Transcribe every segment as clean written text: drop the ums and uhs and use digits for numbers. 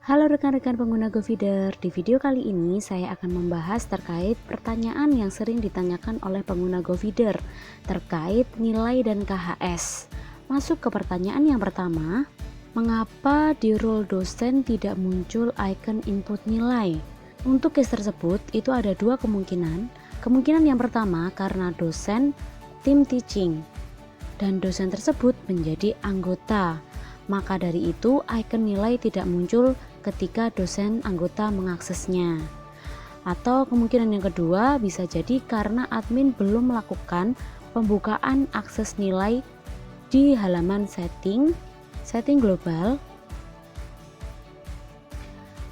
Halo rekan-rekan pengguna GoFeeder, di video kali ini saya akan membahas terkait pertanyaan yang sering ditanyakan oleh pengguna GoFeeder terkait nilai dan KHS. Masuk ke pertanyaan yang pertama, mengapa di role dosen tidak muncul icon input nilai? Untuk case tersebut itu ada dua kemungkinan. Kemungkinan yang pertama karena dosen tim teaching dan dosen tersebut menjadi anggota. Maka dari itu icon nilai tidak muncul ketika dosen anggota mengaksesnya. Atau kemungkinan yang kedua bisa jadi karena admin belum melakukan pembukaan akses nilai di halaman setting global.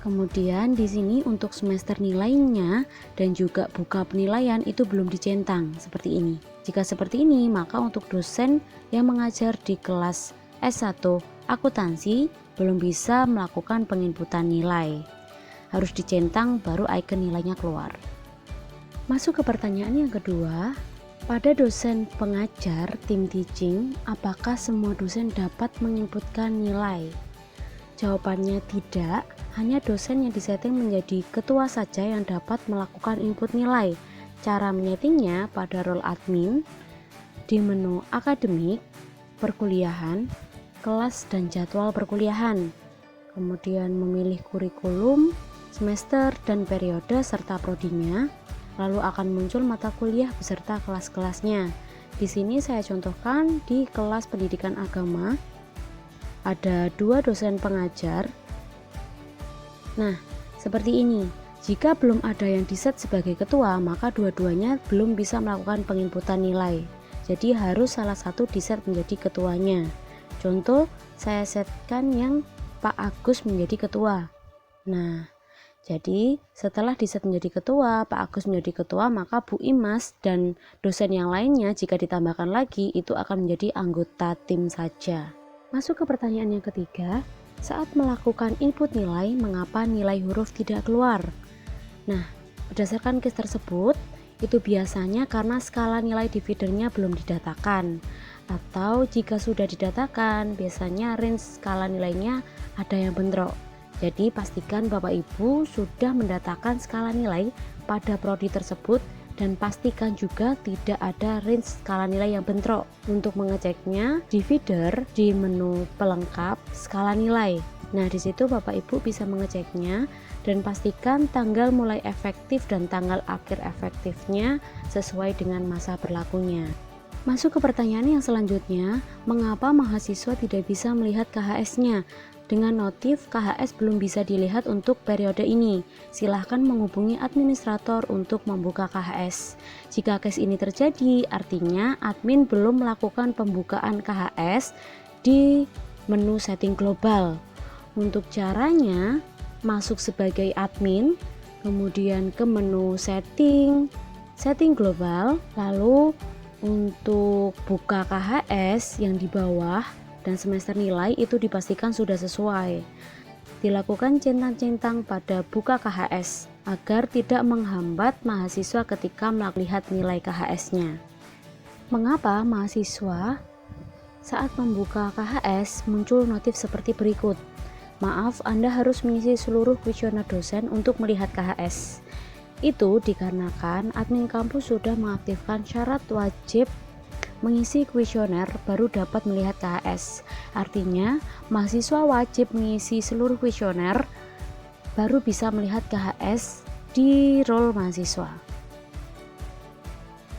Kemudian di sini untuk semester nilainya dan juga buka penilaian itu belum dicentang seperti ini. Jika seperti ini, maka untuk dosen yang mengajar di kelas S1 akuntansi belum bisa melakukan penginputan nilai. Harus dicentang baru icon nilainya keluar. Masuk ke pertanyaan yang kedua, pada dosen pengajar tim teaching, apakah semua dosen dapat menginputkan nilai? Jawabannya tidak, hanya dosen yang disetting menjadi ketua saja yang dapat melakukan input nilai. Cara menyetingnya pada role admin, di menu akademik, perkuliahan, kelas dan jadwal perkuliahan, kemudian memilih kurikulum, semester dan periode serta prodinya, lalu akan muncul mata kuliah beserta kelas-kelasnya. Di sini saya contohkan di kelas pendidikan agama, ada dua dosen pengajar. Nah, seperti ini. Jika belum ada yang diset sebagai ketua, maka dua-duanya belum bisa melakukan penginputan nilai. Jadi harus salah satu diset menjadi ketuanya. Contoh, saya setkan yang Pak Agus menjadi ketua. Nah, jadi setelah diset menjadi ketua, Pak Agus menjadi ketua, maka Bu Imas dan dosen yang lainnya jika ditambahkan lagi itu akan menjadi anggota tim saja. Masuk ke pertanyaan yang ketiga, saat melakukan input nilai, mengapa nilai huruf tidak keluar? Nah, berdasarkan case tersebut, itu biasanya karena skala nilai dividernya belum didatakan. Atau jika sudah didatakan, biasanya range skala nilainya ada yang bentrok. Jadi pastikan Bapak Ibu sudah mendatakan skala nilai pada prodi tersebut dan pastikan juga tidak ada range skala nilai yang bentrok. Untuk mengeceknya, di feeder di menu pelengkap skala nilai. Nah, di situ Bapak Ibu bisa mengeceknya dan pastikan tanggal mulai efektif dan tanggal akhir efektifnya sesuai dengan masa berlakunya. Masuk ke pertanyaan yang selanjutnya, mengapa mahasiswa tidak bisa melihat KHS-nya? Dengan notif KHS belum bisa dilihat untuk periode ini. Silahkan menghubungi administrator untuk membuka KHS. Jika case ini terjadi, artinya admin belum melakukan pembukaan KHS di menu setting global. Untuk caranya, masuk sebagai admin, kemudian ke menu setting global, lalu untuk buka KHS yang di bawah dan semester nilai itu dipastikan sudah sesuai. Dilakukan centang-centang pada buka KHS agar tidak menghambat mahasiswa ketika melihat nilai KHS-nya. Mengapa mahasiswa saat membuka KHS muncul notif seperti berikut? Maaf, Anda harus mengisi seluruh kuesioner dosen untuk melihat KHS. Itu dikarenakan admin kampus sudah mengaktifkan syarat wajib mengisi kuesioner baru dapat melihat KHS. Artinya, mahasiswa wajib mengisi seluruh kuesioner baru bisa melihat KHS di role mahasiswa.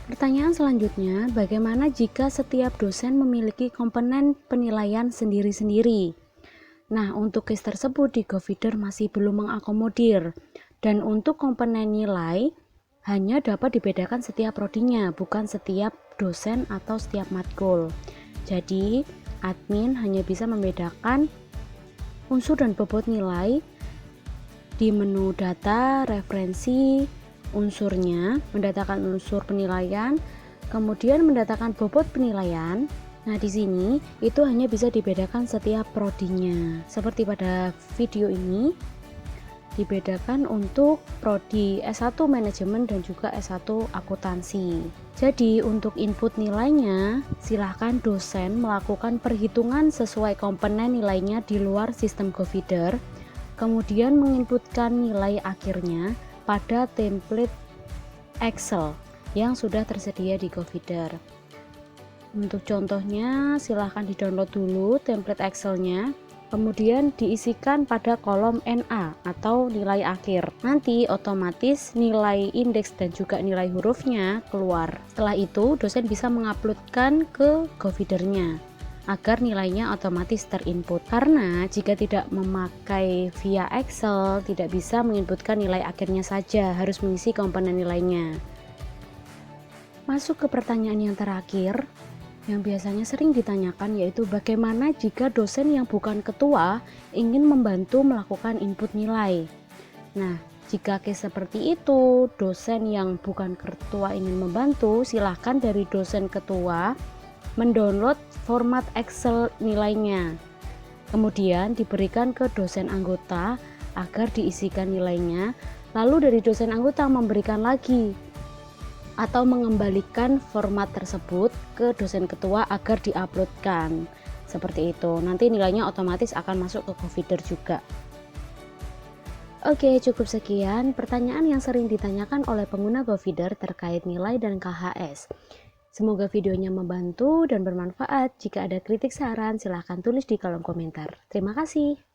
Pertanyaan selanjutnya, bagaimana jika setiap dosen memiliki komponen penilaian sendiri-sendiri? Nah, untuk case tersebut di GoFeeder masih belum mengakomodir. Dan untuk komponen nilai hanya dapat dibedakan setiap prodinya, bukan setiap dosen atau setiap matkul. Jadi, admin hanya bisa membedakan unsur dan bobot nilai di menu data, referensi, unsurnya, mendatakan unsur penilaian, kemudian mendatakan bobot penilaian. Nah, di sini itu hanya bisa dibedakan setiap prodinya. Seperti pada video ini, dibedakan untuk prodi S1 manajemen dan juga S1 akuntansi. Jadi untuk input nilainya silahkan dosen melakukan perhitungan sesuai komponen nilainya di luar sistem GoFeeder. kemudian menginputkan nilai akhirnya pada template Excel yang sudah tersedia di Coffider. Untuk contohnya, silahkan di-download dulu template Excel-nya, kemudian diisikan pada kolom NA atau nilai akhir. Nanti otomatis nilai indeks dan juga nilai hurufnya keluar. Setelah itu, dosen bisa menguploadkan ke Coffider-nya agar nilainya otomatis terinput. Karena jika tidak memakai via Excel, tidak bisa menginputkan nilai akhirnya saja, harus mengisi komponen nilainya. Masuk ke pertanyaan yang terakhir, yang biasanya sering ditanyakan, yaitu bagaimana jika dosen yang bukan ketua ingin membantu melakukan input nilai. Nah, jika case seperti itu, dosen yang bukan ketua ingin membantu, silahkan dari dosen ketua mendownload format Excel nilainya, kemudian diberikan ke dosen anggota agar diisikan nilainya, lalu dari dosen anggota memberikan lagi atau mengembalikan format tersebut ke dosen ketua agar diuploadkan. Seperti itu, nanti nilainya otomatis akan masuk ke Coffider juga. Oke, cukup sekian pertanyaan yang sering ditanyakan oleh pengguna Coffider terkait nilai dan KHS. Semoga videonya membantu dan bermanfaat. Jika ada kritik saran, silahkan tulis di kolom komentar. Terima kasih.